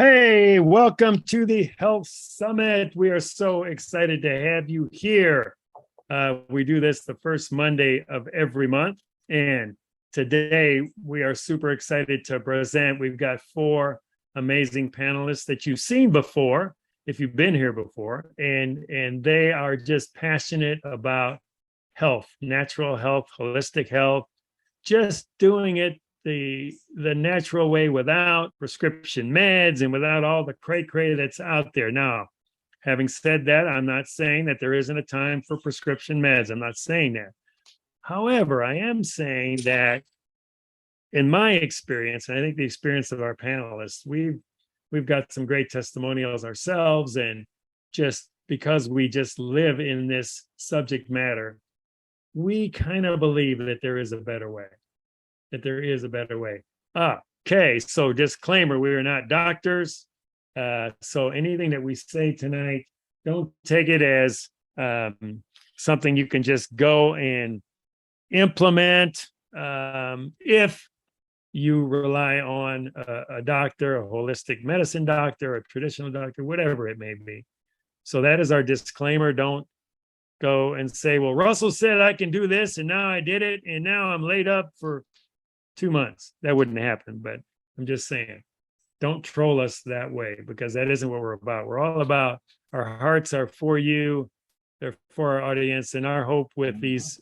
Hey, welcome to the Health Summit. We are so excited to have you here. We do this the first Monday of every month. And today we are super excited to present. We've got four amazing panelists that you've seen before, if you've been here before. And they are just passionate about health, natural health, holistic health, just doing it the natural way without prescription meds and without all the cray that's out there. Now, having said that, I'm not saying that there isn't a time for prescription meds. I'm not saying that. However, I am saying that in my experience, and I think the experience of our panelists, we've got some great testimonials ourselves, and just because we just live in this subject matter, we kind of believe that there is a better way. That there is a better way. Okay, so disclaimer, we are not doctors. So anything that we say tonight, don't take it as something you can just go and implement if you rely on a doctor, a holistic medicine doctor, a traditional doctor, whatever it may be. So that is our disclaimer. Don't go and say, well, Russell said I can do this, and now I did it, and now I'm laid up for 2 months. That wouldn't happen, but I'm just saying, don't troll us that way, because that isn't what we're about. We're all about, our hearts are for you, they're for our audience, and our hope with these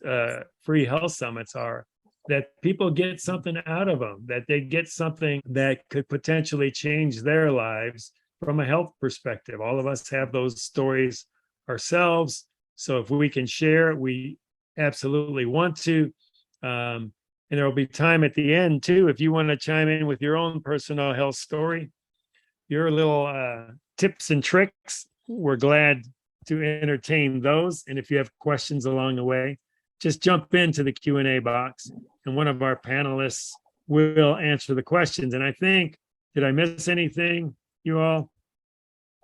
free health summits are that people get something out of them, that they get something that could potentially change their lives from a health perspective. All of us have those stories ourselves, so if we can share, we absolutely want to. And there will be time at the end too, if you want to chime in with your own personal health story, your little tips and tricks. We're glad to entertain those. And if you have questions along the way, just jump into the Q&A box and one of our panelists will answer the questions. And I think, did I miss anything, you all?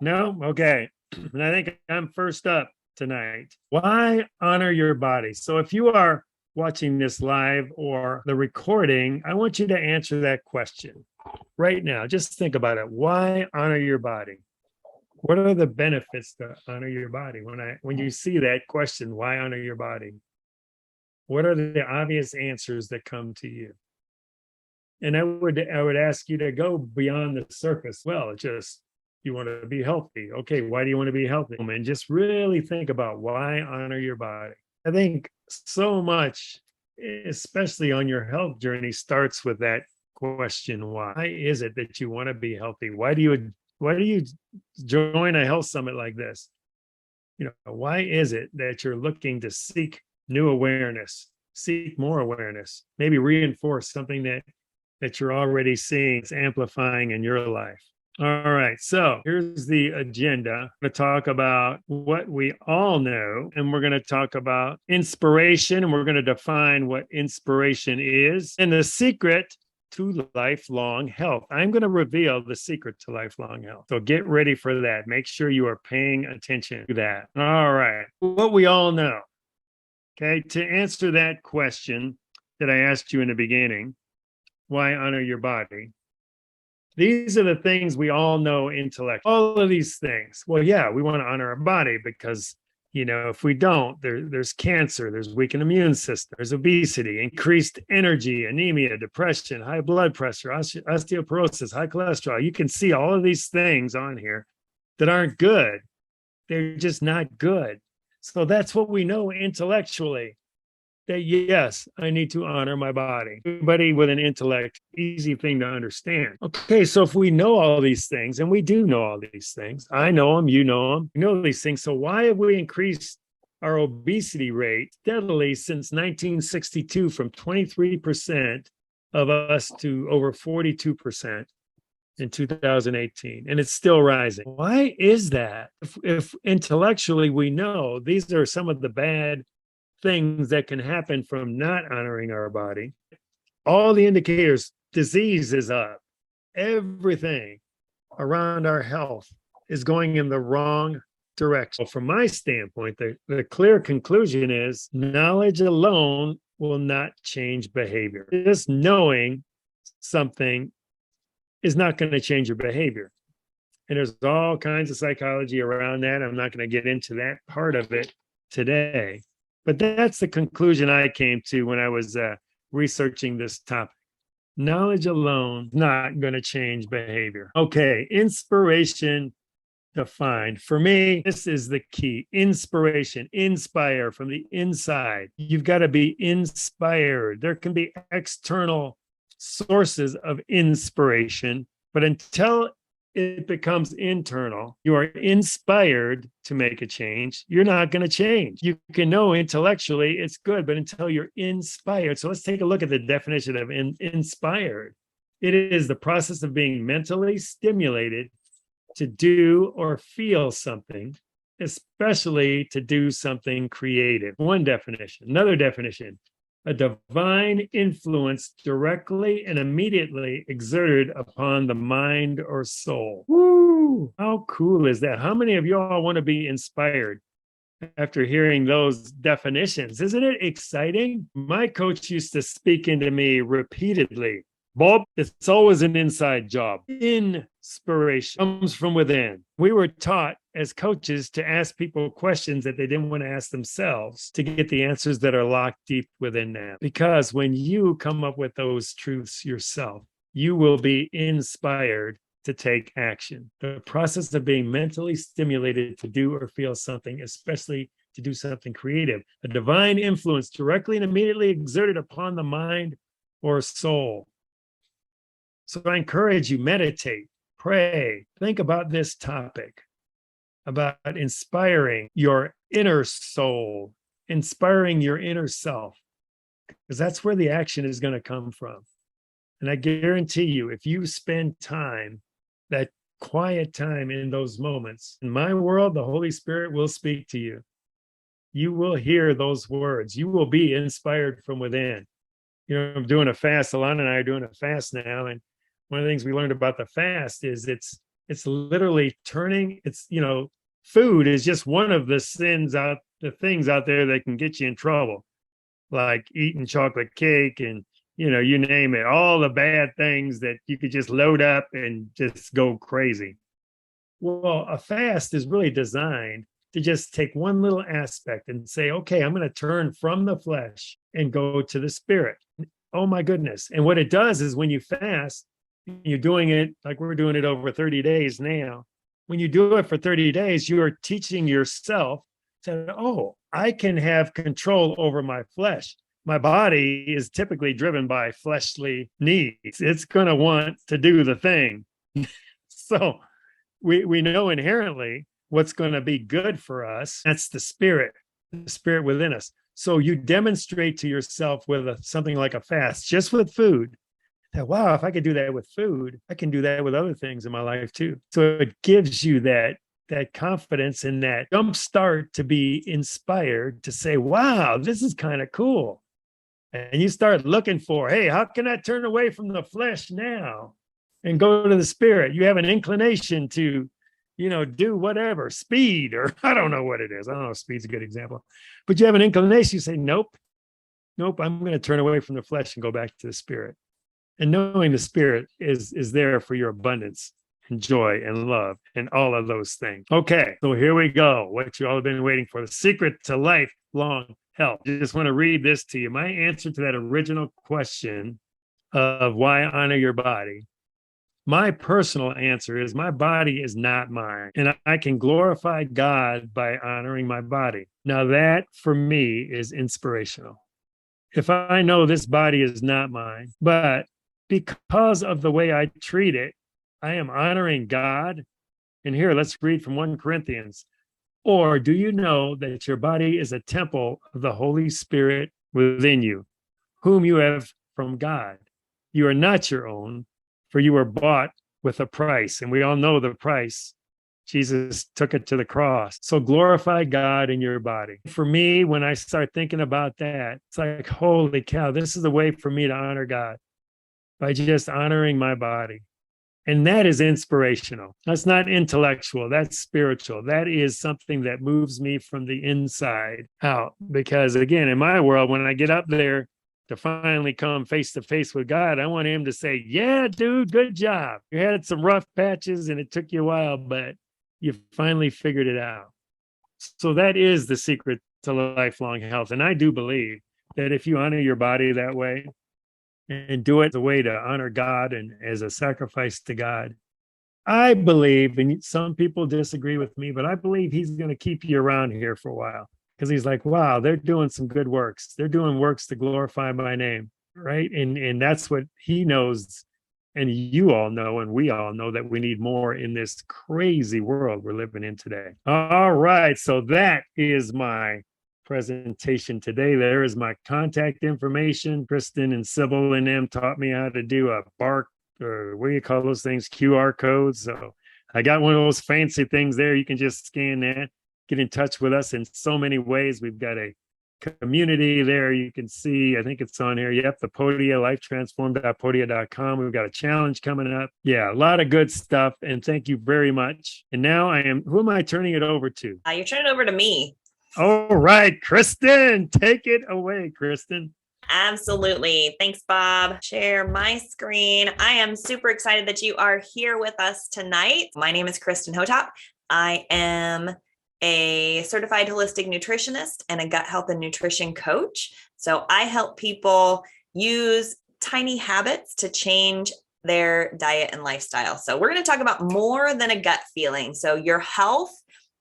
No? Okay. And I think I'm first up tonight. Why honor your body? So if you are watching this live or the recording, I want you to answer that question right now. Just think about it. Why honor your body? What are the benefits to honor your body? When you see that question, why honor your body? What are the obvious answers that come to you? And I would ask you to go beyond the surface. Well, just you want to be healthy. Okay, why do you want to be healthy? And just really think about why honor your body. I think so much, especially on your health journey, starts with that question: why is it that you want to be healthy? Why do you join a health summit like this? Why is it that you're looking to seek new awareness, seek more awareness, maybe reinforce something that you're already seeing, it's amplifying in your life? All right, so here's the agenda. I'm going to talk about what we all know, and we're going to talk about inspiration, and we're going to define what inspiration is, and the secret to lifelong health. I'm going to reveal the secret to lifelong health. So get ready for that. Make sure you are paying attention to that. All right, what we all know. Okay, to answer that question that I asked you in the beginning, why honor your body? These are the things we all know intellectually. All of these things. Well, yeah, we want to honor our body because, if we don't, there's cancer, there's weakened immune system, there's obesity, increased energy, anemia, depression, high blood pressure, osteoporosis, high cholesterol. You can see all of these things on here that aren't good. They're just not good. So that's what we know intellectually. That yes, I need to honor my body. Everybody with an intellect, easy thing to understand. Okay, so if we know all these things, and we do know all these things, I know them, you know these things. So why have we increased our obesity rate steadily since 1962 from 23% of us to over 42% in 2018, and it's still rising? Why is that? If intellectually we know these are some of the bad things that can happen from not honoring our body, all the indicators, disease is up, everything around our health is going in the wrong direction. From my standpoint, the clear conclusion is knowledge alone will not change behavior. Just knowing something is not going to change your behavior. And there's all kinds of psychology around that. I'm not going to get into that part of it today. But that's the conclusion I came to when I was researching this topic. Knowledge alone is not going to change behavior. Okay, inspiration defined. For me, this is the key. Inspiration, inspire from the inside. You've got to be inspired. There can be external sources of inspiration, but until it becomes internal, you are inspired to make a change, you're not going to change. You can know intellectually it's good, but until you're inspired. So let's take a look at the definition of inspired. It is the process of being mentally stimulated to do or feel something, especially to do something creative. One definition. Another definition: a divine influence directly and immediately exerted upon the mind or soul. Woo! How cool is that? How many of you all want to be inspired after hearing those definitions? Isn't it exciting? My coach used to speak into me repeatedly. Bob, it's always an inside job. Inspiration comes from within. We were taught as coaches to ask people questions that they didn't want to ask themselves to get the answers that are locked deep within them. Because when you come up with those truths yourself, you will be inspired to take action. The process of being mentally stimulated to do or feel something, especially to do something creative, a divine influence directly and immediately exerted upon the mind or soul. So I encourage you, meditate, pray, think about this topic, about inspiring your inner soul, inspiring your inner self, because that's where the action is going to come from. And I guarantee you, if you spend time, that quiet time in those moments, in my world, the Holy Spirit will speak to you. You will hear those words. You will be inspired from within. You know, I'm doing a fast. Alana and I are doing a fast now. And one of the things we learned about the fast is it's literally turning, food is just one of the things out there that can get you in trouble, like eating chocolate cake and, you name it, all the bad things that you could just load up and just go crazy. Well, a fast is really designed to just take one little aspect and say, okay, I'm going to turn from the flesh and go to the spirit. Oh my goodness. And what it does is when you fast, you're doing it like we're doing it over 30 days now. When you do it for 30 days, you are teaching yourself that, oh, I can have control over my flesh. My body is typically driven by fleshly needs. It's going to want to do the thing. So we know inherently what's going to be good for us. That's the spirit within us. So you demonstrate to yourself with something like a fast, just with food, that, wow, if I could do that with food, I can do that with other things in my life too. So it gives you that confidence and that jump start to be inspired to say, wow, this is kind of cool. And you start looking for, hey, how can I turn away from the flesh now and go to the spirit? You have an inclination to, do whatever, speed, or I don't know what it is. I don't know if speed's a good example, but you have an inclination. You say, nope, I'm going to turn away from the flesh and go back to the spirit. And knowing the spirit is there for your abundance and joy and love and all of those things. Okay, so here we go. What you all have been waiting for, the secret to lifelong health. I just want to read this to you. My answer to that original question of why honor your body, my personal answer is my body is not mine. And I can glorify God by honoring my body. Now that for me is inspirational. If I know this body is not mine, but because of the way I treat it, I am honoring God. And here, let's read from 1 Corinthians. Or do you know that your body is a temple of the Holy Spirit within you, whom you have from God? You are not your own, for you were bought with a price. And we all know the price. Jesus took it to the cross. So glorify God in your body. For me, when I start thinking about that, it's like, holy cow, this is the way for me to honor God, by just honoring my body. And that is inspirational. That's not intellectual. That's spiritual. That is something that moves me from the inside out. Because again, in my world, when I get up there to finally come face to face with God, I want him to say, yeah, dude, good job. You had some rough patches and it took you a while, but you finally figured it out. So that is the secret to lifelong health. And I do believe that if you honor your body that way and do it the way to honor God and as a sacrifice to God, I believe, and some people disagree with me, but I believe he's going to keep you around here for a while because he's like, wow, they're doing some good works. They're doing works to glorify my name, right? And that's what he knows. And you all know, and we all know that we need more in this crazy world we're living in today. All right. So that is my presentation today. There is my contact information. Kristen and Sybil and them taught me how to do a bark, or what do you call those things? QR codes. So I got one of those fancy things there. You can just scan that, get in touch with us in so many ways. We've got a community there. You can see, I think it's on here. Yep, the Podia, lifetransformed.podia.com. We've got a challenge coming up. Yeah, a lot of good stuff. And thank you very much. And now who am I turning it over to? You're turning it over to me. All right, Kristen, take it away, Kristen. Absolutely. Thanks, Bob. Share my screen. I am super excited that you are here with us tonight. My name is Kristen Hotop. I am a certified holistic nutritionist and a gut health and nutrition coach. So I help people use tiny habits to change their diet and lifestyle. So we're going to talk about more than a gut feeling. So your health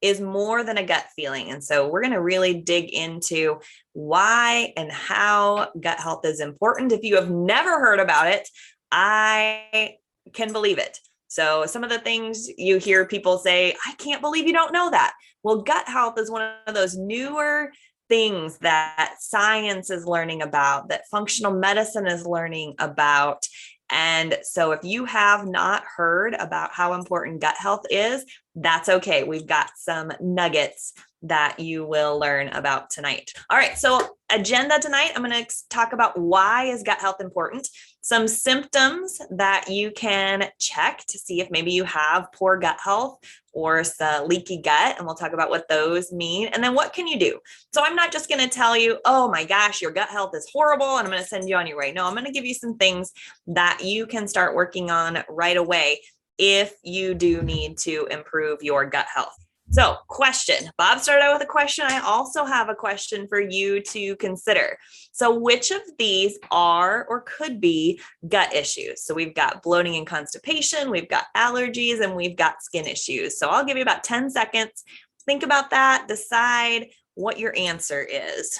is more than a gut feeling. And so we're going to really dig into why and how gut health is important. If you have never heard about it, I can believe it. So some of the things you hear people say, I can't believe you don't know that. Well, gut health is one of those newer things that science is learning about, that functional medicine is learning about. And so if you have not heard about how important gut health is, that's okay. We've got some nuggets that you will learn about tonight. All right. So agenda tonight, I'm going to talk about why is gut health important, some symptoms that you can check to see if maybe you have poor gut health or leaky gut. And we'll talk about what those mean. And then what can you do? So I'm not just going to tell you, oh my gosh, your gut health is horrible, and I'm going to send you on your way. No, I'm going to give you some things that you can start working on right away if you do need to improve your gut health. So question, Bob started out with a question. I also have a question for you to consider. So which of these are or could be gut issues? So we've got bloating and constipation, we've got allergies, and we've got skin issues. So I'll give you about 10 seconds. Think about that, decide what your answer is.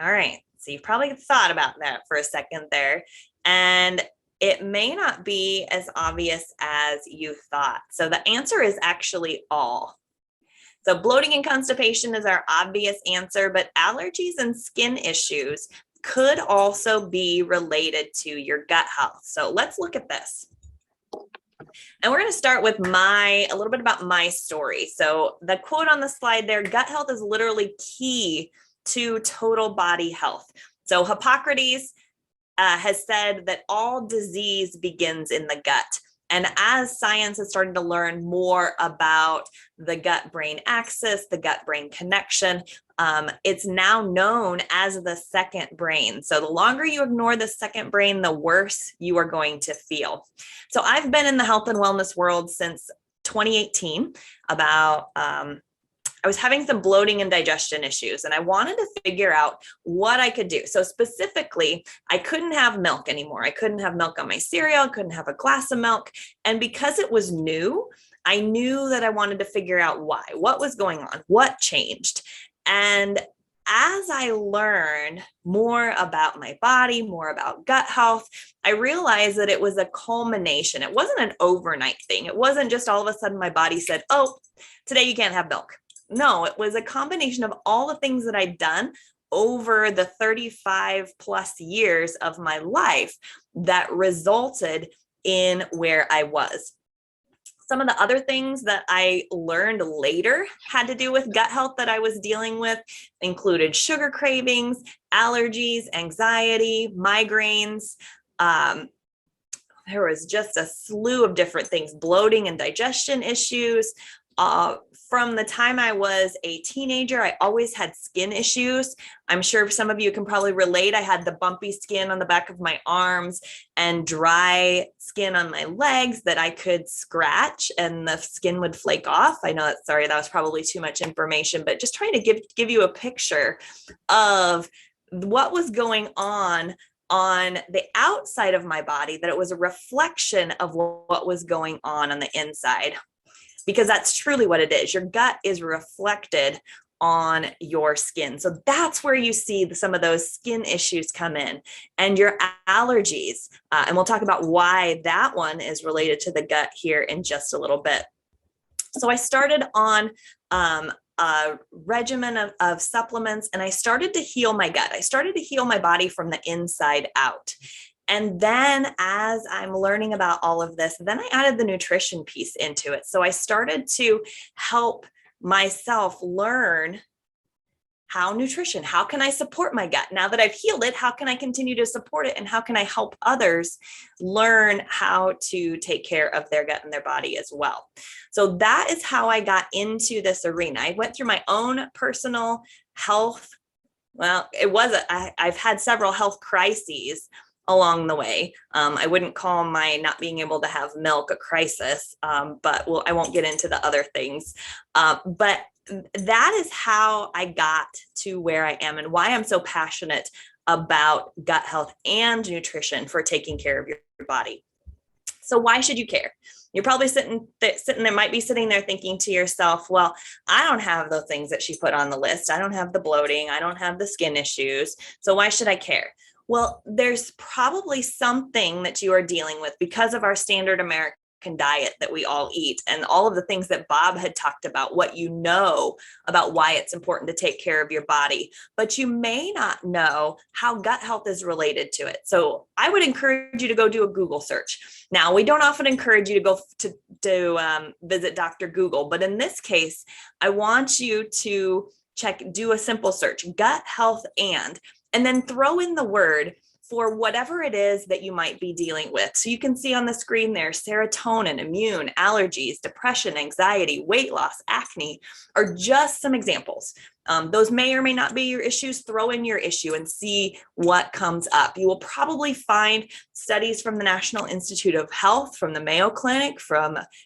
All right, so you've probably thought about that for a second there. And it may not be as obvious as you thought. So the answer is actually all. So bloating and constipation is our obvious answer, but allergies and skin issues could also be related to your gut health. So let's look at this. And we're going to start with a little bit about my story. So the quote on the slide there, gut health is literally key to total body health. So Hippocrates has said that all disease begins in the gut. And as science has started to learn more about the gut-brain axis, the gut-brain connection, it's now known as the second brain. So the longer you ignore the second brain, the worse you are going to feel. So I've been in the health and wellness world since 2018, I was having some bloating and digestion issues, and I wanted to figure out what I could do. So specifically, I couldn't have milk anymore. I couldn't have milk on my cereal. I couldn't have a glass of milk. And because it was new, I knew that I wanted to figure out why, what was going on, what changed. And as I learned more about my body, more about gut health, I realized that it was a culmination. It wasn't an overnight thing. It wasn't just all of a sudden my body said, oh, today you can't have milk. No, it was a combination of all the things that I'd done over the 35 plus years of my life that resulted in where I was. Some of the other things that I learned later had to do with gut health that I was dealing with included sugar cravings, allergies, anxiety, migraines. There was just a slew of different things, bloating and digestion issues, From the time I was a teenager, I always had skin issues. I'm sure some of you can probably relate. I had the bumpy skin on the back of my arms and dry skin on my legs that I could scratch and the skin would flake off. I know that was probably too much information, but just trying to give you a picture of what was going on the outside of my body, that it was a reflection of what was going on the inside. Because that's truly what it is. Your gut is reflected on your skin. So that's where you see some of those skin issues come in, and your allergies. And we'll talk about why that one is related to the gut here in just a little bit. So I started on a regimen of supplements, and I started to heal my gut. I started to heal my body from the inside out. And then as I'm learning about all of this, then I added the nutrition piece into it. So I started to help myself learn how can I support my gut? Now that I've healed it, how can I continue to support it? And how can I help others learn how to take care of their gut and their body as well? So that is how I got into this arena. I went through my own personal health. Well, I've had several health crises along the way. I wouldn't call my not being able to have milk a crisis, but I won't get into the other things. But that is how I got to where I am and why I'm so passionate about gut health and nutrition for taking care of your body. So why should you care? You're probably sitting there, might be sitting there thinking to yourself, well, I don't have the things that she put on the list. I don't have the bloating. I don't have the skin issues. So why should I care? Well, there's probably something that you are dealing with because of our standard American diet that we all eat and all of the things that Bob had talked about, what you know about why it's important to take care of your body, but you may not know how gut health is related to it. So I would encourage you to go do a Google search. Now, we don't often encourage you to go to visit Dr. Google, but in this case, I want you to do a simple search, gut health and then throw in the word for whatever it is that you might be dealing with. So you can see on the screen there, serotonin, immune, allergies, depression, anxiety, weight loss, acne are just some examples. Those may or may not be your issues. Throw in your issue and see what comes up. You will probably find studies from the National Institute of Health, from the Mayo Clinic,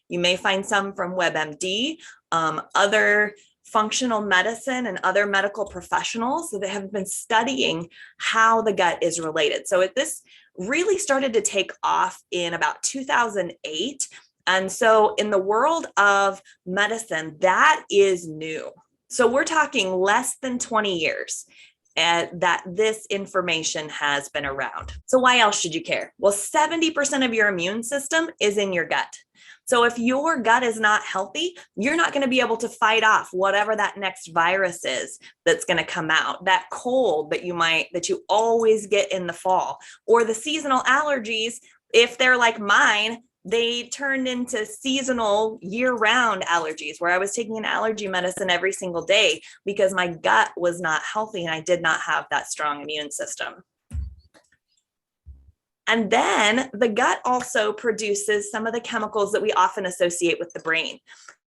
you may find some from WebMD, other functional medicine and other medical professionals that have been studying how the gut is related. So this really started to take off in about 2008. And so in the world of medicine, that is new. So we're talking less than 20 years that this information has been around. So why else should you care? Well, 70% of your immune system is in your gut. So if your gut is not healthy, you're not going to be able to fight off whatever that next virus is that's going to come out, that cold that you always get in the fall, or the seasonal allergies. If they're like mine, they turned into seasonal year-round allergies where I was taking an allergy medicine every single day because my gut was not healthy and I did not have that strong immune system. And then the gut also produces some of the chemicals that we often associate with the brain.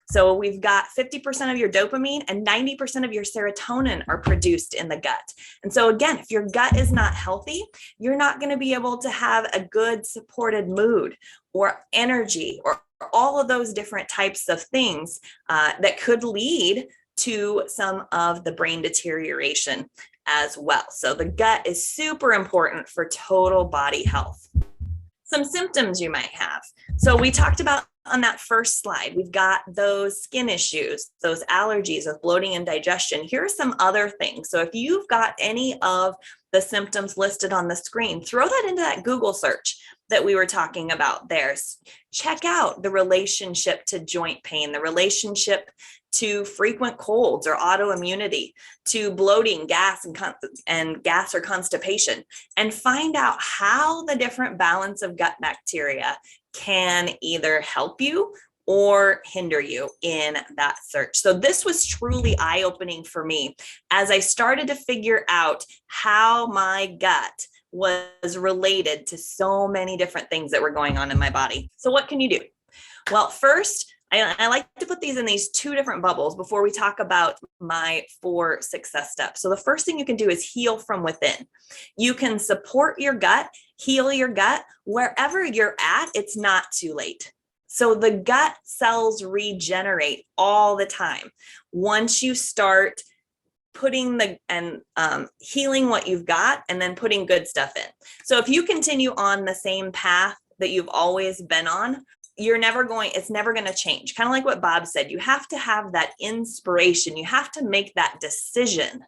So we've got 50% of your dopamine and 90% of your serotonin are produced in the gut. And so again, if your gut is not healthy, you're not going to be able to have a good supported mood or energy or all of those different types of things that could lead to some of the brain deterioration as well. So the gut is super important for total body health. Some symptoms you might have. So we talked about on that first slide, we've got those skin issues, those allergies of bloating and digestion. Here are some other things. So if you've got any of the symptoms listed on the screen, throw that into that Google search that we were talking about there. Check out the relationship to joint pain, the relationship to frequent colds or autoimmunity, to bloating, gas and gas or constipation, and find out how the different balance of gut bacteria can either help you or hinder you in that search. So this was truly eye-opening for me as I started to figure out how my gut was related to so many different things that were going on in my body. So what can you do? Well, first, I like to put these in these two different bubbles before we talk about my 4 success steps. So the first thing you can do is heal from within. You can support your gut, heal your gut. Wherever you're at, it's not too late. So the gut cells regenerate all the time. Once you start putting healing what you've got and then putting good stuff in. So if you continue on the same path that you've always been on, it's never going to change. Kind of like what Bob said, you have to have that inspiration. You have to make that decision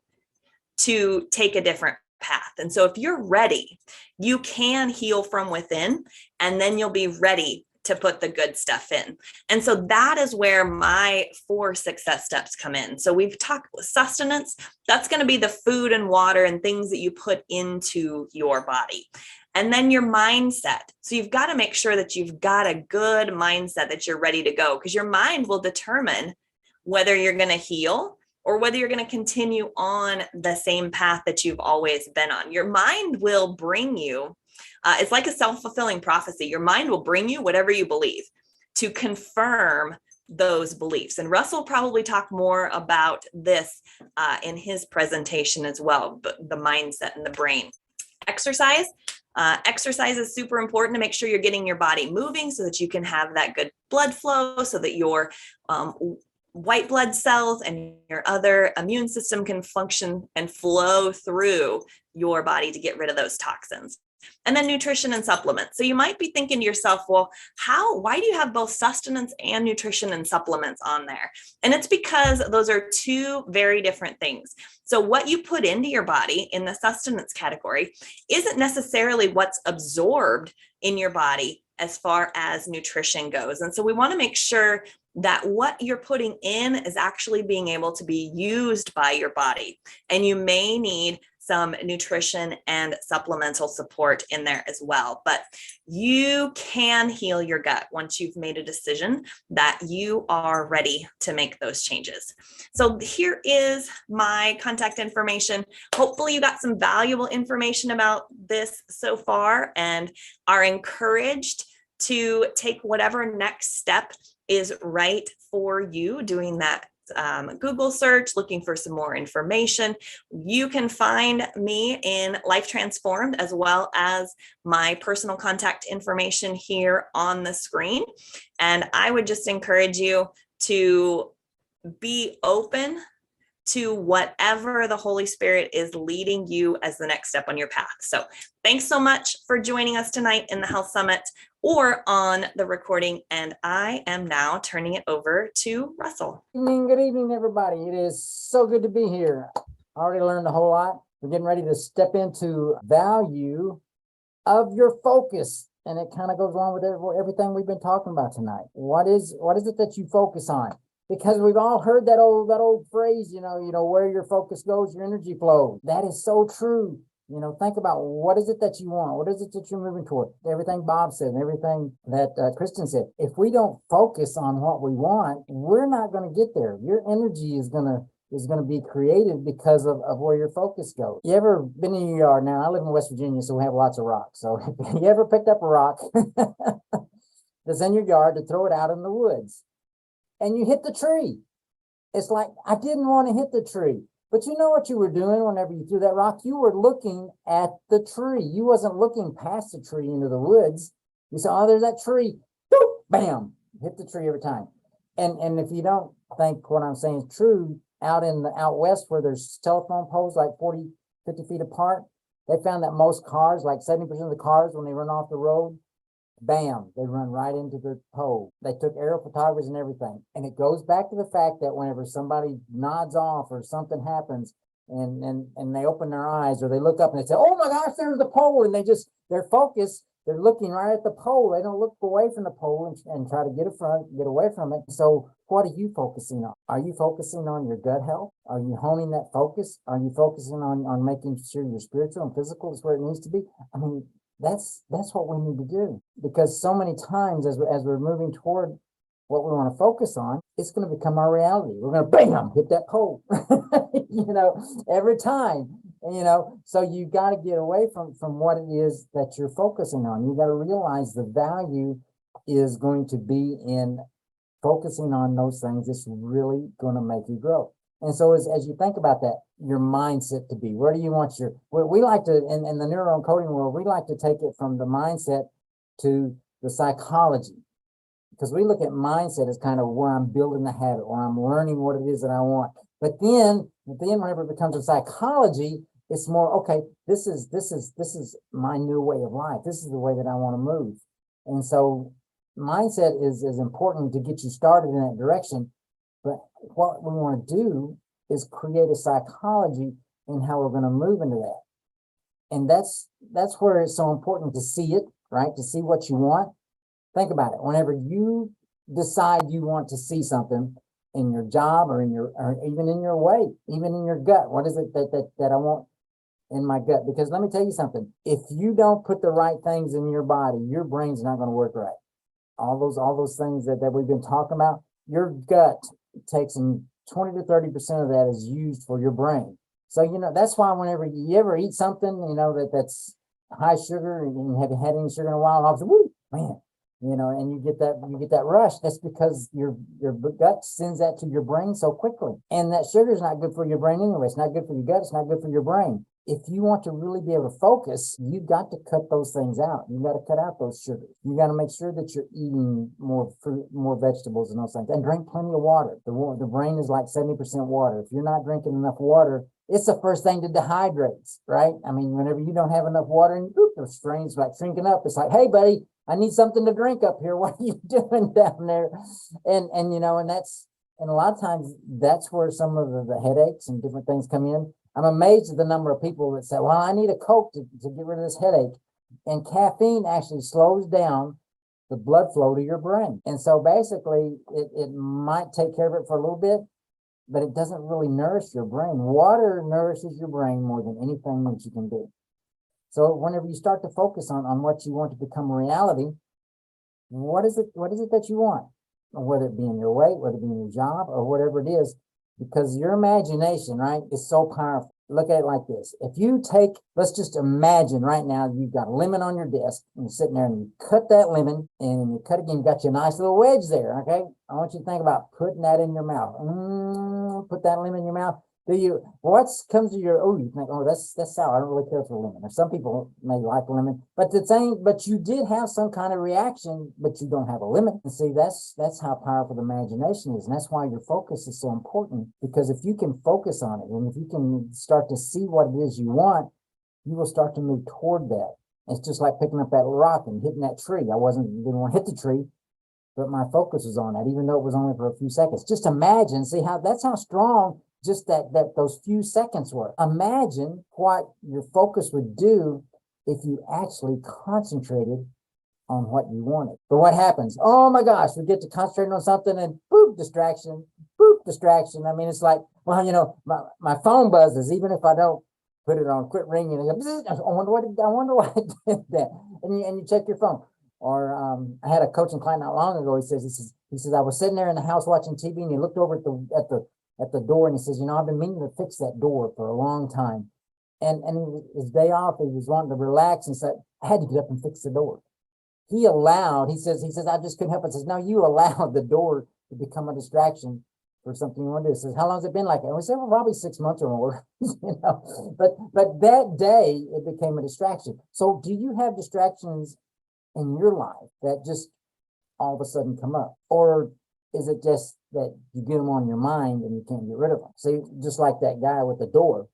to take a different path. And so if you're ready, you can heal from within, and then you'll be ready to put the good stuff in. And so that is where my 4 success steps come in. So we've talked sustenance. That's going to be the food and water and things that you put into your body. And then your mindset. So you've got to make sure that you've got a good mindset, that you're ready to go, because your mind will determine whether you're going to heal or whether you're going to continue on the same path that you've always been on. Your mind will bring you, it's like a self-fulfilling prophecy. Your mind will bring you whatever you believe to confirm those beliefs. And Russell will probably talk more about this in his presentation as well, but the mindset and the brain. Exercise. Exercise is super important to make sure you're getting your body moving so that you can have that good blood flow, so that your white blood cells and your other immune system can function and flow through your body to get rid of those toxins. And then nutrition and supplements. So you might be thinking to yourself, well, why do you have both sustenance and nutrition and supplements on there? And it's because those are 2 very different things. So what you put into your body in the sustenance category isn't necessarily what's absorbed in your body as far as nutrition goes. And so we want to make sure that what you're putting in is actually being able to be used by your body. And you may need some nutrition and supplemental support in there as well. But you can heal your gut once you've made a decision that you are ready to make those changes. So here is my contact information. Hopefully you got some valuable information about this so far and are encouraged to take whatever next step is right for you, doing that Google search, looking for some more information. You can find me in Life Transformed, as well as my personal contact information here on the screen. And I would just encourage you to be open to whatever the Holy Spirit is leading you as the next step on your path. So thanks so much for joining us tonight in the Health Summit or on the recording. And I am now turning it over to Russell. Good evening, everybody. It is so good to be here. I already learned a whole lot. We're getting ready to step into value of your focus. And it kind of goes along with everything we've been talking about tonight. What is it that you focus on? Because we've all heard that old phrase, you know, where your focus goes, your energy flows. That is so true. You know, think about what is it that you want? What is it that you're moving toward? Everything Bob said and everything that Kristen said. If we don't focus on what we want, we're not going to get there. Your energy is going to be created because of where your focus goes. You ever been in your yard? Now, I live in West Virginia, so we have lots of rocks. So you ever picked up a rock that's in your yard to throw it out in the woods? And you hit the tree. It's like, I didn't want to hit the tree. But you know what you were doing whenever you threw that rock? You were looking at the tree. You wasn't looking past the tree into the woods. You saw, oh, there's that tree. Boop, bam, hit the tree every time. And if you don't think what I'm saying is true, out west where there's telephone poles like 40, 50 feet apart, they found that most cars, like 70% of the cars, when they run off the road, bam, they run right into the pole. They took aerial photographers and everything. And it goes back to the fact that whenever somebody nods off or something happens and they open their eyes or they look up and they say, oh my gosh, there's the pole. And they're focused. They're looking right at the pole. They don't look away from the pole and try to get away from it. So what are you focusing on? Are you focusing on your gut health? Are you honing that focus? Are you focusing on making sure your spiritual and physical is where it needs to be? I mean, that's what we need to do, because so many times as we're moving toward what we want to focus on, it's going to become our reality. We're going to bam, hit that pole, every time, so you got to get away from what it is that you're focusing on. You got to realize the value is going to be in focusing on those things is really going to make you grow. And so as you think about that, your mindset to be, where do you want your, we like to, in the neuro coding world, we like to take it from the mindset to the psychology, because we look at mindset as kind of where I'm building the habit, or I'm learning what it is that I want. But then whenever it becomes a psychology, it's more, okay, this is my new way of life. This is the way that I want to move. And so mindset is important to get you started in that direction. But what we want to do is create a psychology in how we're going to move into that. And that's where it's so important to see it, right? To see what you want. Think about it. Whenever you decide you want to see something in your job or or even in your weight, even in your gut, what is it that I want in my gut? Because let me tell you something. If you don't put the right things in your body, your brain's not going to work right. All those things that we've been talking about, your gut takes 20 to 30% of that is used for your brain. So, that's why whenever you ever eat something, that's high sugar and you haven't had any sugar in a while, and all of a sudden, woo, man, and you get that rush. That's because your gut sends that to your brain so quickly. And that sugar is not good for your brain anyway. It's not good for your gut. It's not good for your brain. If you want to really be able to focus, you've got to cut those things out. You've got to cut out those sugars. You got to make sure that you're eating more fruit, more vegetables and those things, and drink plenty of water. The brain is like 70% water. If you're not drinking enough water, it's the first thing to dehydrate, right? I mean, whenever you don't have enough water, and the brain's like shrinking up. It's like, hey, buddy, I need something to drink up here. What are you doing down there? And a lot of times that's where some of the headaches and different things come in. I'm amazed at the number of people that say, well, I need a Coke to get rid of this headache. And caffeine actually slows down the blood flow to your brain. And so basically it might take care of it for a little bit, but it doesn't really nourish your brain. Water nourishes your brain more than anything that you can do. So whenever you start to focus on what you want to become a reality, what is it that you want? Whether it be in your weight, whether it be in your job, or whatever it is, because your imagination, right, is so powerful. Look at it like this. If you let's just imagine right now you've got a lemon on your desk and you're sitting there and you cut that lemon and you cut again, you got your nice little wedge there, okay? I want you to think about putting that in your mouth. Put that lemon in your mouth. Comes to your, you think, that's sour. I don't really care for lemon. Or some people may like lemon, but you did have some kind of reaction, but you don't have a lemon. And see, that's how powerful the imagination is. And that's why your focus is so important, because if you can focus on it and if you can start to see what it is you want, you will start to move toward that. It's just like picking up that rock and hitting that tree. I didn't want to hit the tree, but my focus was on that, even though it was only for a few seconds. Just imagine, that's how strong just that those few seconds were. Imagine what your focus would do if you actually concentrated on what you wanted. But what happens? Oh my gosh, we get to concentrate on something and boop, distraction, boop, distraction. I mean, it's like, well, my phone buzzes, even if I don't put it on quit ringing. I wonder why I did that. And you check your phone. Or I had a coaching client not long ago. He says, I was sitting there in the house watching TV, and he looked over at the door, and he says, I've been meaning to fix that door for a long time. And his day off, he was wanting to relax, and said, I had to get up and fix the door. He says, I just couldn't help it. He says, no, you allowed the door to become a distraction for something you want to do. He says, how long has it been like that? And we said, well, probably 6 months or more, but that day it became a distraction. So do you have distractions in your life that just all of a sudden come up? Or is it just that you get them on your mind and you can't get rid of them? See, just like that guy with the door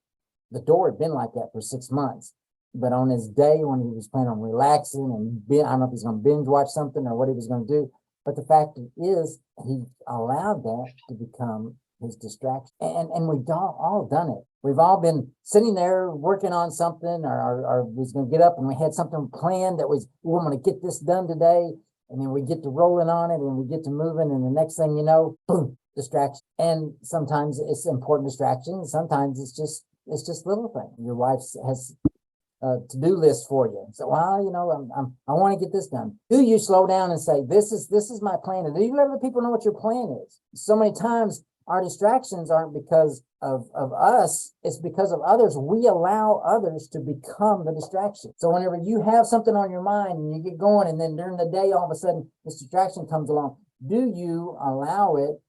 had been like that for 6 months. But on his day when he was planning on relaxing and I don't know if he's going to binge watch something or what he was going to do, but the fact is he allowed that to become his distraction. And we've all done it. We've all been sitting there working on something, or we was going to get up and we had something planned that was, we're going to get this done today. And then we get to rolling on it and we get to moving. And the next thing you know, boom, distraction. And sometimes it's important distraction. Sometimes it's just little things. Your wife has a to-do list for you. So, I want to get this done. Do you slow down and say, this is my plan? And do you let other people know what your plan is? So many times our distractions aren't because of us, it's because of others. We allow others to become the distraction. So whenever you have something on your mind and you get going, and then during the day, all of a sudden this distraction comes along, Do you allow it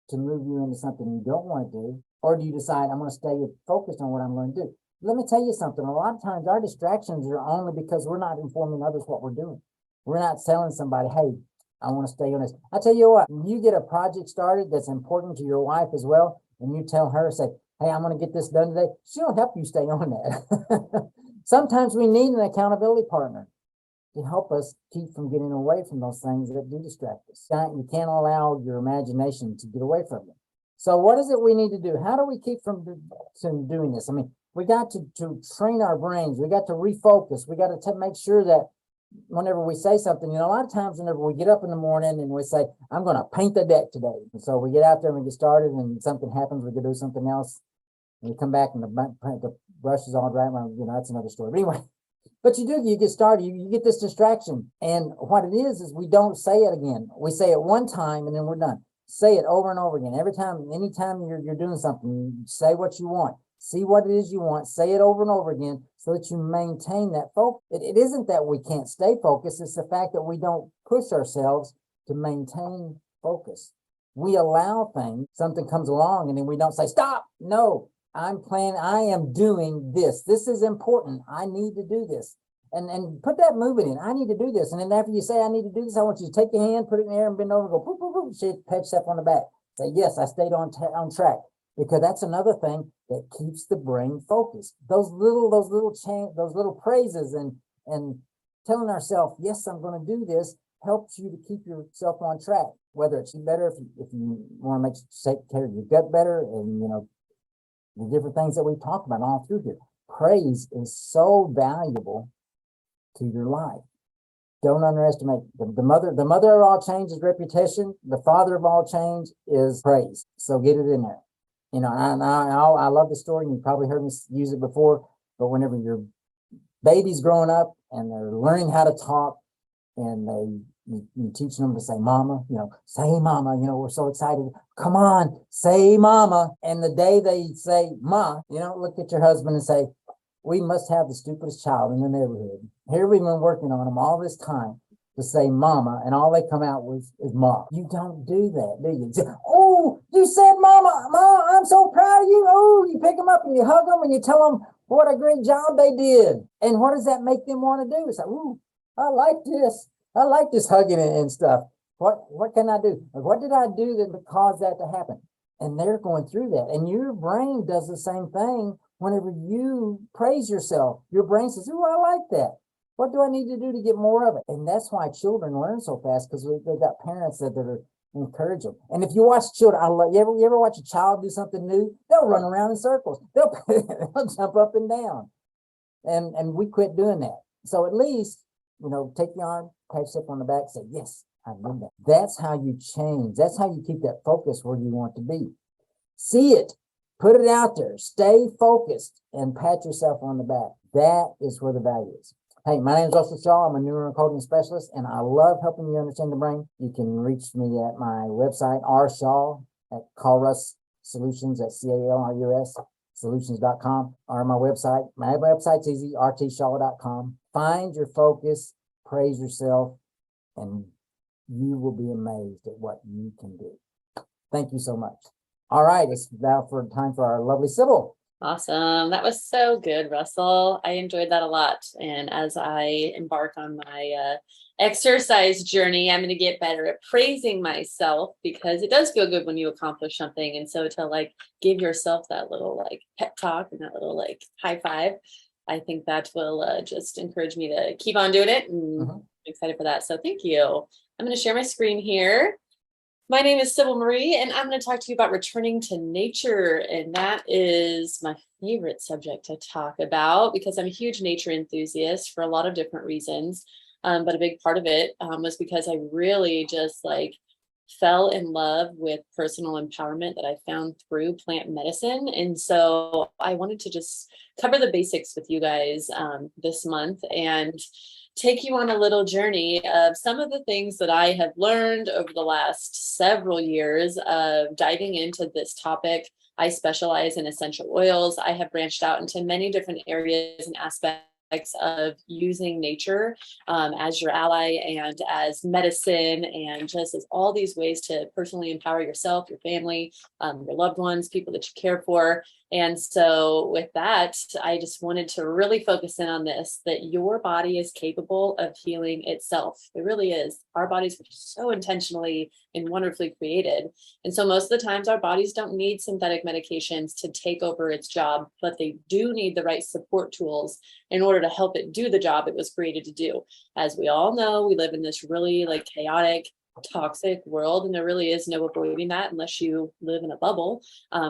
to move you into something you don't want to do? Or do you decide, I'm going to stay focused on what I'm going to do? Let me tell you something. A lot of times our distractions are only because we're not informing others what we're doing. We're not telling somebody, hey, I want to stay on this. I tell you what, when you get a project started that's important to your wife as well, and you tell her, say, hey, I'm going to get this done today, she'll help you stay on that. Sometimes we need an accountability partner to help us keep from getting away from those things that do distract us. You can't allow your imagination to get away from them. So what is it we need to do? How do we keep from doing this? I mean, we got to train our brains. We got to refocus. We got to make sure that whenever we say something, a lot of times whenever we get up in the morning and we say, I'm going to paint the deck today. And so we get out there and we get started and something happens, we could do something else. And we come back and the brush is all dry. Well, that's another story. But anyway, but you get started, you get this distraction. And what it is we don't say it again. We say it one time and then we're done. Say it over and over again. Every time, anytime you're doing something, say what you want. See what it is you want. Say it over and over again so that you maintain that focus. It isn't that we can't stay focused. It's the fact that we don't push ourselves to maintain focus. We allow things, something comes along and then we don't say, stop. No, I am doing this. This is important. I need to do this. And put that movement in. I need to do this. And then after you say, I need to do this, I want you to take your hand, put it in the air and bend over and go, boop, boop, boop, shake, pat yourself on the back. Say, yes, I stayed on track. Because that's another thing that keeps the brain focused. Those little praises and telling ourselves, yes, I'm going to do this, helps you to keep yourself on track. Whether it's better if you want to take care of your gut better, and the different things that we've talked about all through here. Praise is so valuable to your life. Don't underestimate the mother of all change is reputation. The father of all change is praise. So get it in there. I love the story, and you probably heard me use it before, but whenever your baby's growing up and they're learning how to talk and you teach them to say mama, say mama, we're so excited. Come on, say mama. And the day they say ma, look at your husband and say, we must have the stupidest child in the neighborhood. Here we've been working on them all this time to say mama, and all they come out with is ma. You don't do that, do you? Oh, you said mama, ma, I'm so proud of you. Oh, you pick them up and you hug them and you tell them what a great job they did. And what does that make them want to do? It's like, ooh, I like this. I like this hugging and stuff. What can I do? What did I do that cause that to happen? And they're going through that. And your brain does the same thing whenever you praise yourself. Your brain says, ooh, I like that. What do I need to do to get more of it? And that's why children learn so fast, because they've got parents that are encourage them. And if you watch children, you ever watch a child do something new? They'll run around in circles. They'll jump up and down. And we quit doing that. So at least, take your arm, pat yourself on the back, say, yes, I did that. That's how you change. That's how you keep that focus where you want to be. See it, put it out there, stay focused, and pat yourself on the back. That is where the value is. Hey, my name is Russell Shaw. I'm a neural coding specialist, and I love helping you understand the brain. You can reach me at my website, rshaw at Calrus Solutions at CALRUS Solutions.com, or my website. My website's easy, rtshaw.com. Find your focus, praise yourself, and you will be amazed at what you can do. Thank you so much. All right, it's now time for our lovely Sybil. Awesome. That was so good, Russell. I enjoyed that a lot. And as I embark on my exercise journey, I'm going to get better at praising myself, because it does feel good when you accomplish something. And so to give yourself that little pep talk and that little high five, I think that will just encourage me to keep on doing it. And I'm excited for that. So thank you. I'm going to share my screen here. My name is Sybil Marie, and I'm going to talk to you about returning to nature. And that is my favorite subject to talk about, because I'm a huge nature enthusiast for a lot of different reasons. But a big part of it was because I really just fell in love with personal empowerment that I found through plant medicine. And so I wanted to just cover the basics with you guys this month and take you on a little journey of some of the things that I have learned over the last several years of diving into this topic. I specialize in essential oils. I have branched out into many different areas and aspects of using nature as your ally and as medicine, and just as all these ways to personally empower yourself, your family, your loved ones, people that you care for. And so with that, I just wanted to really focus in on this, that your body is capable of healing itself. It really is. Our bodies were so intentionally and wonderfully created. And so most of the times our bodies don't need synthetic medications to take over its job, but they do need the right support tools in order to help it do the job it was created to do. As we all know, we live in this really like chaotic, toxic world, and there really is no avoiding that unless you live in a bubble,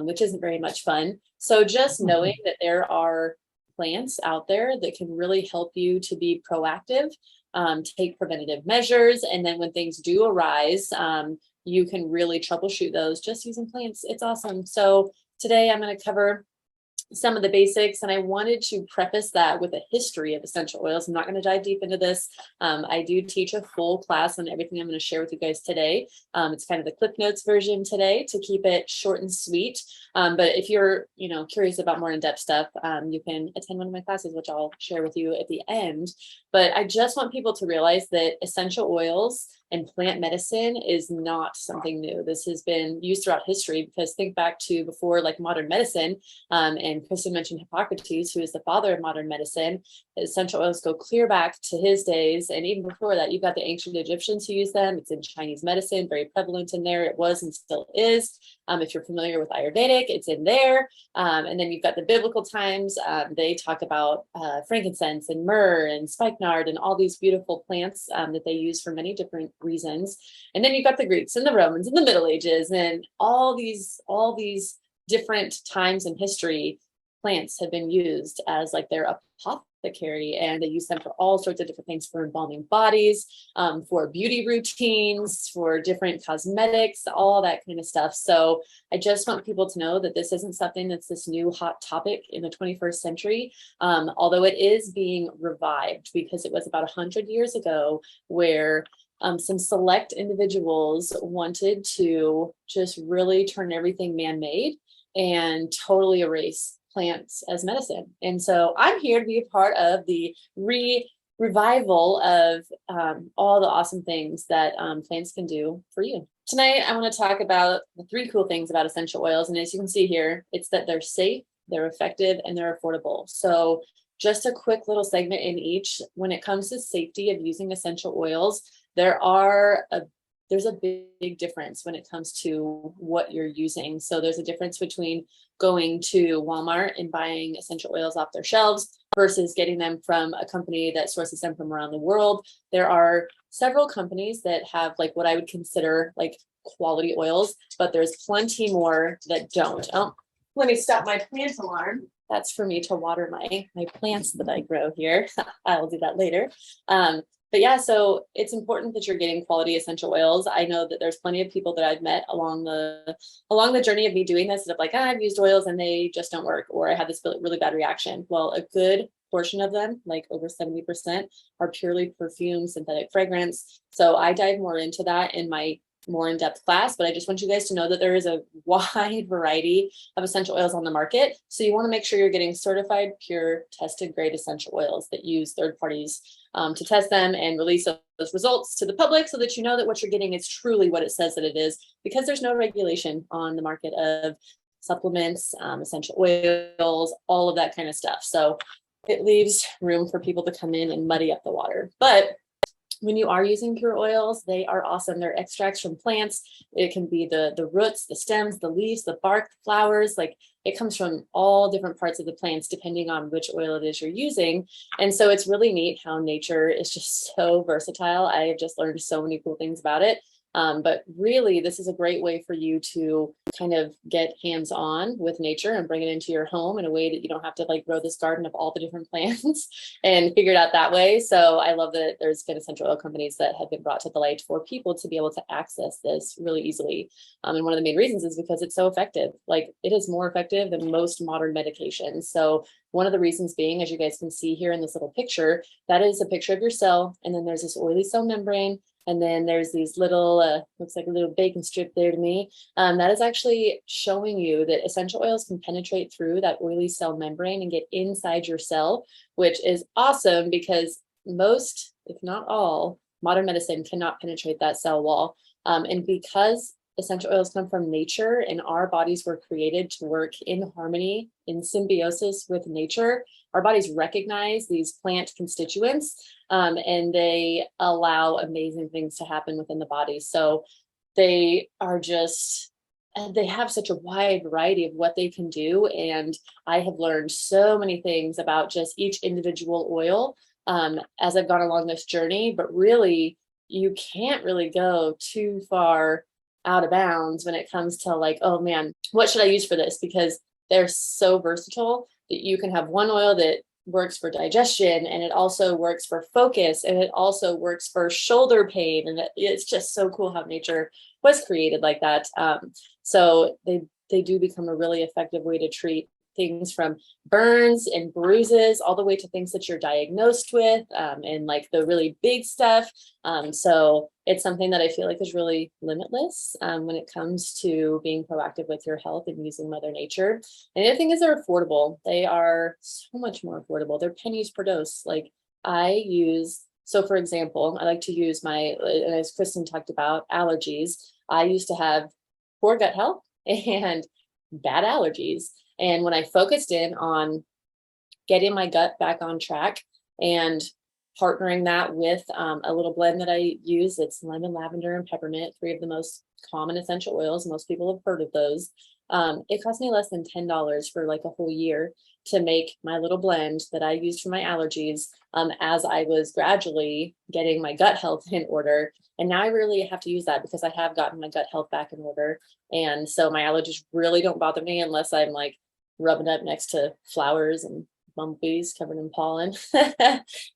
which isn't very much fun. So just knowing that there are plants out there that can really help you to be proactive, take preventative measures, and then when things do arise, you can really troubleshoot those just using plants. It's awesome. So today I'm going to cover some of the basics, and I wanted to preface that with a history of essential oils. I'm not going to dive deep into this. I do teach a full class on everything I'm going to share with you guys today. It's kind of the Clip Notes version today to keep it short and sweet. But if you're, curious about more in-depth stuff, you can attend one of my classes, which I'll share with you at the end. But I just want people to realize that essential oils and plant medicine is not something new. This has been used throughout history, because think back to before like modern medicine, and Kristen mentioned Hippocrates, who is the father of modern medicine. Essential oils go clear back to his days. And even before that, you've got the ancient Egyptians who used them. It's in Chinese medicine, very prevalent in there. It was and still is. If you're familiar with Ayurvedic, it's in there. And then you've got the biblical times. They talk about frankincense and myrrh and spikenard and all these beautiful plants that they use for many different reasons. And then you've got the Greeks and the Romans and the Middle Ages and all these different times in history. Plants have been used as like their apothecary, and they use them for all sorts of different things, for embalming bodies, for beauty routines, for different cosmetics, all that kind of stuff. So I just want people to know that this isn't something that's this new hot topic in the 21st century, although it is being revived, because it was about 100 years ago where some select individuals wanted to just really turn everything man-made and totally erase plants as medicine. And so I'm here to be a part of the revival of all the awesome things that plants can do for you. Tonight, I want to talk about the 3 cool things about essential oils. And as you can see here, it's that they're safe, they're effective, and they're affordable. So just a quick little segment in each. When it comes to safety of using essential oils, there's a big difference when it comes to what you're using. So there's a difference between going to Walmart and buying essential oils off their shelves versus getting them from a company that sources them from around the world. There are several companies that have like what I would consider like quality oils, but there's plenty more that don't. Oh, let me stop my plant alarm. That's for me to water my plants that I grow here. I'll do that later. But yeah, so it's important that you're getting quality essential oils. I know that there's plenty of people that I've met along the journey of me doing this that are like, I've used oils and they just don't work, or I had this really bad reaction. Well, a good portion of them, like over 70%, are purely perfume, synthetic fragrance. So I dive more into that in my more in-depth class, but I just want you guys to know that there is a wide variety of essential oils on the market. So you want to make sure you're getting certified, pure, tested grade essential oils that use third parties to test them and release those results to the public, so that you know that what you're getting is truly what it says that it is, because there's no regulation on the market of supplements, essential oils, all of that kind of stuff. So it leaves room for people to come in and muddy up the water. But when you are using pure oils, they are awesome. They're extracts from plants. It can be the roots, the stems, the leaves, the bark, the flowers. Like, it comes from all different parts of the plants, depending on which oil it is you're using. And so it's really neat how nature is just so versatile. I have just learned so many cool things about it. But really, this is a great way for you to kind of get hands-on with nature and bring it into your home in a way that you don't have to like grow this garden of all the different plants and figure it out that way. So I love that there's been essential oil companies that have been brought to the light for people to be able to access this really easily. And one of the main reasons is because it's so effective. Like, it is more effective than most modern medications. So one of the reasons being, as you guys can see here in this little picture, that is a picture of your cell. And then there's this oily cell membrane. And then there's these little, looks like a little bacon strip there to me. That is actually showing you that essential oils can penetrate through that oily cell membrane and get inside your cell, which is awesome because most, if not all, modern medicine cannot penetrate that cell wall. And because essential oils come from nature and our bodies were created to work in harmony, in symbiosis with nature, our bodies recognize these plant constituents and they allow amazing things to happen within the body. So they are just, they have such a wide variety of what they can do. And I have learned so many things about just each individual oil as I've gone along this journey, but really, you can't really go too far out of bounds when it comes to like, oh man, what should I use for this? Because they're so versatile that you can have one oil that works for digestion and it also works for focus and it also works for shoulder pain. And it's just so cool how nature was created like that. So they do become a really effective way to treat things from burns and bruises all the way to things that you're diagnosed with and like the really big stuff. So it's something that I feel like is really limitless when it comes to being proactive with your health and using Mother Nature. And the other thing is they're affordable. They are so much more affordable. They're pennies per dose. Like I use, so for example, I like to use my, as Kristen talked about, allergies. I used to have poor gut health and bad allergies. And when I focused in on getting my gut back on track and partnering that with a little blend that I use, it's lemon, lavender, and peppermint, 3 of the most common essential oils. Most people have heard of those. It cost me less than $10 for like a whole year to make my little blend that I used for my allergies as I was gradually getting my gut health in order. And now I really have to use that because I have gotten my gut health back in order. And so my allergies really don't bother me unless I'm like rubbing up next to flowers and bumblebees covered in pollen,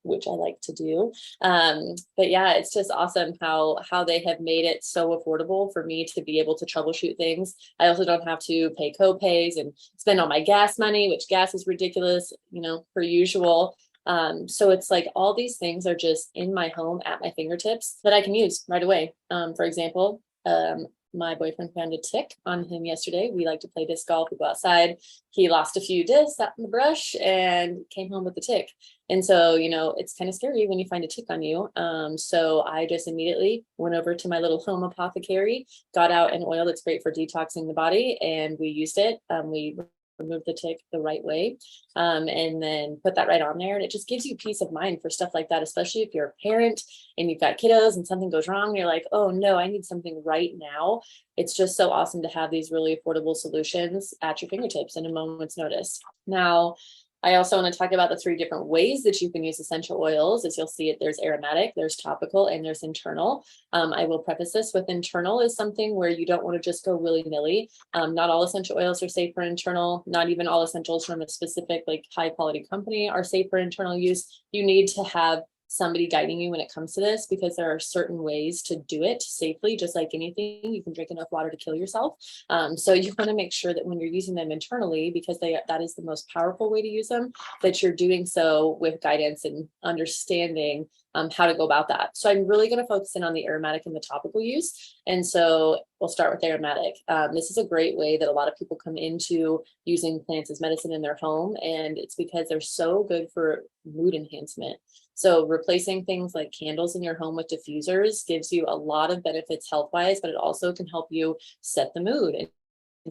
which I like to do. But yeah, it's just awesome how they have made it so affordable for me to be able to troubleshoot things. I also don't have to pay co-pays and spend all my gas money, which gas is ridiculous, you know, per usual. So it's like all these things are just in my home at my fingertips that I can use right away. For example, my boyfriend found a tick on him yesterday. We like to play disc golf. We go outside. He lost a few discs out in the brush and came home with a tick. And so, you know, it's kind of scary when you find a tick on you. So I just immediately went over to my little home apothecary, got out an oil that's great for detoxing the body, and we used it. We remove the tick the right way and then put that right on there, and it just gives you peace of mind for stuff like that, especially if you're a parent and you've got kiddos and something goes wrong, you're like, oh no, I need something right now. It's just so awesome to have these really affordable solutions at your fingertips in a moment's notice. Now, I also want to talk about the 3 different ways that you can use essential oils. As you'll see it, there's aromatic, there's topical, and there's internal. I will preface this with internal is something where you don't want to just go willy-nilly. Not all essential oils are safe for internal. Not even all essentials from a specific like high quality company are safe for internal use. You need to have somebody guiding you when it comes to this, because there are certain ways to do it safely. Just like anything, you can drink enough water to kill yourself. So you want to make sure that when you're using them internally, because that is the most powerful way to use them, that you're doing so with guidance and understanding how to go about that. So I'm really going to focus in on the aromatic and the topical use. And so we'll start with aromatic. This is a great way that a lot of people come into using plants as medicine in their home. And it's because they're so good for mood enhancement. So replacing things like candles in your home with diffusers gives you a lot of benefits health-wise, but it also can help you set the mood and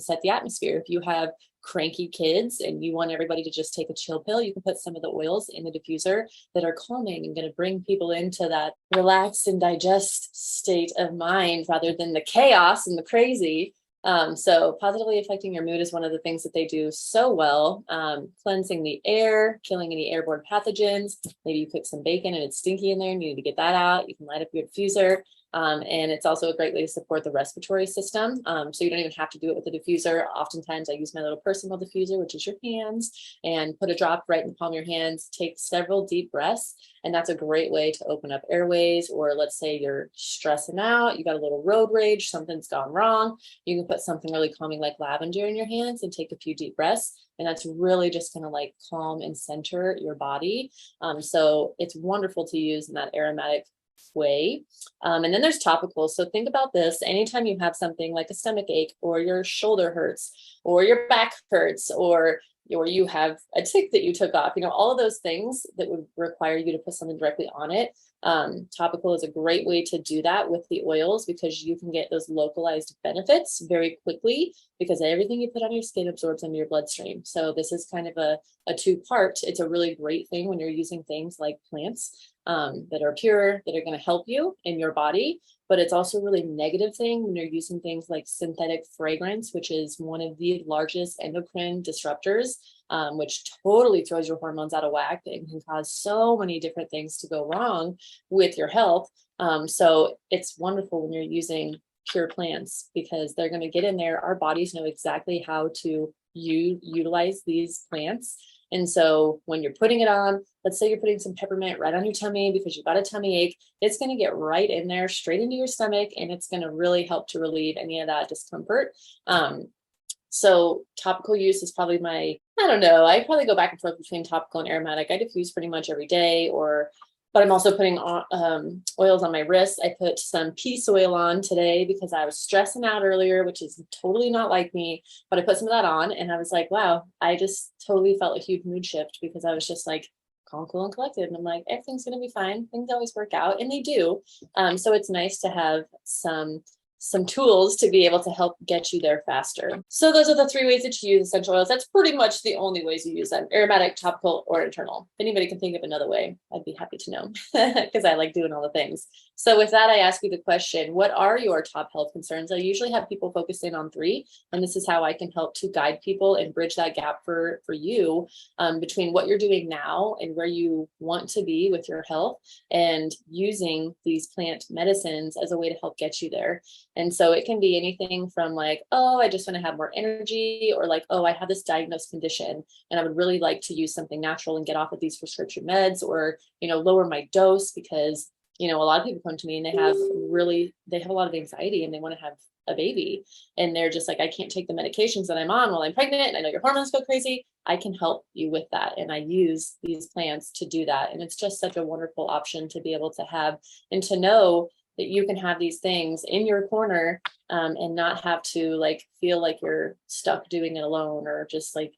set the atmosphere. If you have cranky kids and you want everybody to just take a chill pill, you can put some of the oils in the diffuser that are calming and going to bring people into that relaxed and digest state of mind rather than the chaos and the crazy. So positively affecting your mood is one of the things that they do so well. Cleansing the air, killing any airborne pathogens. Maybe you cook some bacon and it's stinky in there and you need to get that out. You can light up your diffuser. And it's also a great way to support the respiratory system. So you don't even have to do it with a diffuser. Oftentimes I use my little personal diffuser, which is your hands, and put a drop right in the palm of your hands, take several deep breaths. And that's a great way to open up airways. Or let's say you're stressing out, you got a little road rage, something's gone wrong. You can put something really calming like lavender in your hands and take a few deep breaths. And that's really just going to like calm and center your body. So it's wonderful to use in that aromatic way. And then there's topical. So think about this. Anytime you have something like a stomach ache, or your shoulder hurts, or your back hurts, or you have a tick that you took off, all of those things that would require you to put something directly on it. Topical is a great way to do that with the oils, because you can get those localized benefits very quickly, because everything you put on your skin absorbs into your bloodstream. So this is kind of a two-part. It's a really great thing when you're using things like plants that are pure, that are going to help you in your body. But it's also a really negative thing when you're using things like synthetic fragrance, which is one of the largest endocrine disruptors, which totally throws your hormones out of whack and can cause so many different things to go wrong with your health. So it's wonderful when you're using pure plants, because they're going to get in there. Our bodies know exactly how to utilize these plants. And so when you're putting it on, let's say you're putting some peppermint right on your tummy because you've got a tummy ache, it's going to get right in there, straight into your stomach, and it's going to really help to relieve any of that discomfort. So topical use is probably I probably go back and forth between topical and aromatic. I diffuse pretty much every day, but I'm also putting oils on my wrists. I put some peace oil on today because I was stressing out earlier, which is totally not like me, but I put some of that on and I was like, wow, I just totally felt a huge mood shift, because I was just like calm, cool, and collected. And I'm like, everything's going to be fine. Things always work out, and they do. So it's nice to have some tools to be able to help get you there faster. So those are the 3 ways that you use essential oils. That's pretty much the only ways you use them: aromatic, topical, or internal. If anybody can think of another way, I'd be happy to know, because I like doing all the things. So with that, I ask you the question, what are your top health concerns? I usually have people focus in on 3, and this is how I can help to guide people and bridge that gap for you between what you're doing now and where you want to be with your health, and using these plant medicines as a way to help get you there. And so it can be anything from like, oh, I just want to have more energy, or like, oh, I have this diagnosed condition and I would really like to use something natural and get off of these prescription meds, or, lower my dose, because, a lot of people come to me and they have a lot of anxiety and they want to have a baby, and they're just like, I can't take the medications that I'm on while I'm pregnant, and I know your hormones go crazy. I can help you with that. And I use these plants to do that. And it's just such a wonderful option to be able to have, and to know that you can have these things in your corner, and not have to feel like you're stuck doing it alone, or just like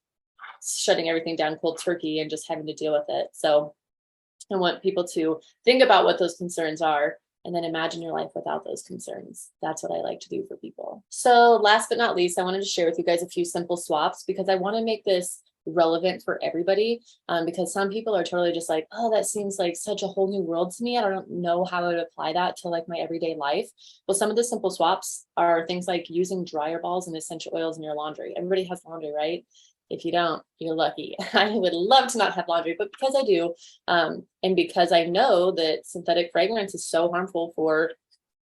shutting everything down cold turkey and just having to deal with it. So I want people to think about what those concerns are, and then imagine your life without those concerns. That's what I like to do for people. So last but not least, I wanted to share with you guys a few simple swaps, because I want to make this relevant for everybody, because some people are totally just like, oh, that seems like such a whole new world to me. I don't know how I would apply that to my everyday life. Well, some of the simple swaps are things like using dryer balls and essential oils in your laundry. Everybody has laundry, right? If you don't, you're lucky. I would love to not have laundry, but because I do, and because I know that synthetic fragrance is so harmful for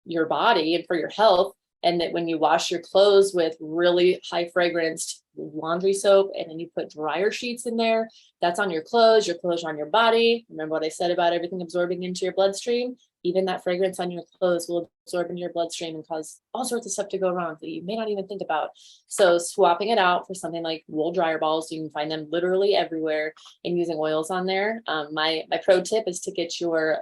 your body and for your health, and that when you wash your clothes with really high fragranced laundry soap, and then you put dryer sheets in there, that's on your clothes are on your body. Remember what I said about everything absorbing into your bloodstream? Even that fragrance on your clothes will absorb into your bloodstream and cause all sorts of stuff to go wrong that you may not even think about. So swapping it out for something like wool dryer balls, you can find them literally everywhere, and using oils on there. My pro tip is to get your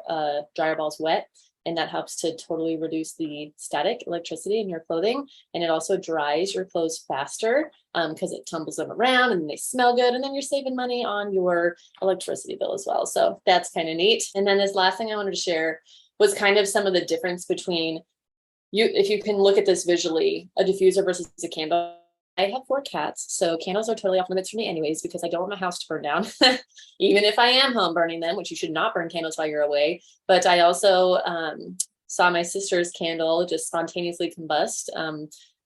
dryer balls wet, and that helps to totally reduce the static electricity in your clothing. And it also dries your clothes faster, because it tumbles them around and they smell good. And then you're saving money on your electricity bill as well. So that's kind of neat. And then this last thing I wanted to share was kind of some of the difference between if you can look at this visually, a diffuser versus a candle. I have 4 cats, so candles are totally off limits for me anyways, because I don't want my house to burn down, even if I am home burning them, which you should not burn candles while you're away. But I also saw my sister's candle just spontaneously combust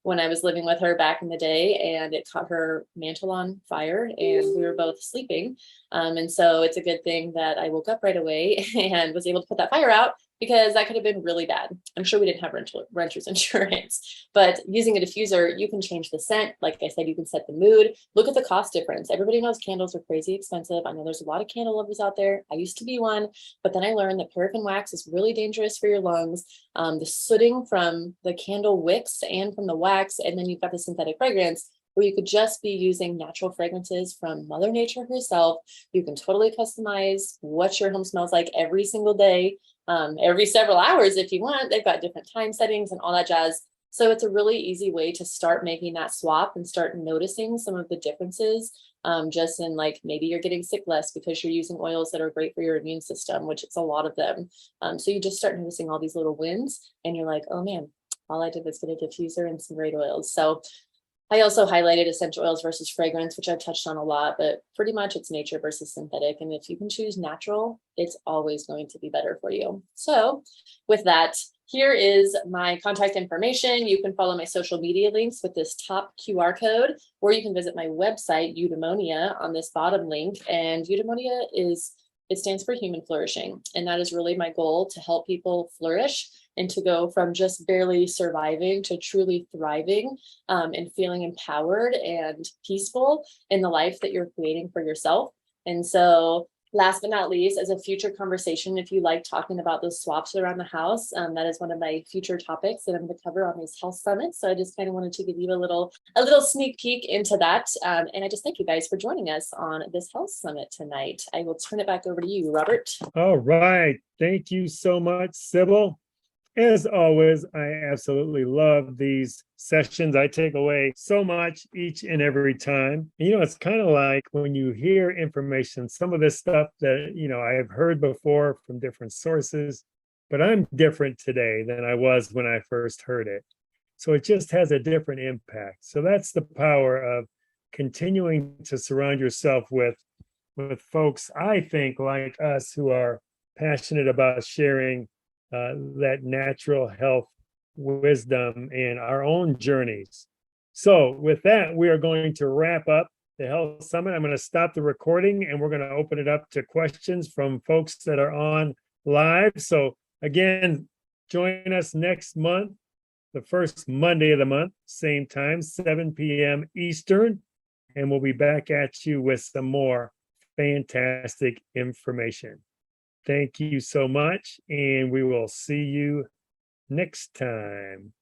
when I was living with her back in the day, and it caught her mantle on fire, and we were both sleeping. And so it's a good thing that I woke up right away and was able to put that fire out, because that could have been really bad. I'm sure we didn't have renter's insurance, but using a diffuser, you can change the scent. Like I said, you can set the mood. Look at the cost difference. Everybody knows candles are crazy expensive. I know there's a lot of candle lovers out there. I used to be one, but then I learned that paraffin wax is really dangerous for your lungs. The sooting from the candle wicks and from the wax, and then you've got the synthetic fragrance, where you could just be using natural fragrances from Mother Nature herself. You can totally customize what your home smells like every single day. every several hours if you want. They've got different time settings and all that jazz. So it's a really easy way to start making that swap and start noticing some of the differences, just in like maybe you're getting sick less because you're using oils that are great for your immune system, which it's a lot of them. So you just start noticing all these little wins and you're like, oh man, all I did was get a diffuser and some great oils. So I also highlighted essential oils versus fragrance, which I've touched on a lot, but pretty much it's nature versus synthetic. And if you can choose natural, it's always going to be better for you. So with that, here is my contact information. You can follow my social media links with this top QR code, or you can visit my website, Eudaimonia, on this bottom link. And Eudaimonia it stands for human flourishing. And that is really my goal, to help people flourish and to go from just barely surviving to truly thriving, and feeling empowered and peaceful in the life that you're creating for yourself. And so last but not least, as a future conversation, if you like talking about those swaps around the house, that is one of my future topics that I'm going to cover on these health summits. So I just kind of wanted to give you a little sneak peek into that. And I just thank you guys for joining us on this health summit tonight. I will turn it back over to you, Robert. All right. Thank you so much, Sybil. As always, I absolutely love these sessions. I take away so much each and every time. It's kind of like when you hear information, some of this stuff that, I have heard before from different sources, but I'm different today than I was when I first heard it. So it just has a different impact. So that's the power of continuing to surround yourself with folks, I think, like us, who are passionate about sharing that natural health wisdom and our own journeys. So with that, we are going to wrap up the Health Summit. I'm going to stop the recording and we're going to open it up to questions from folks that are on live. So again, join us next month, the first Monday of the month, same time, 7 p.m. Eastern, and we'll be back at you with some more fantastic information. Thank you so much, and we will see you next time.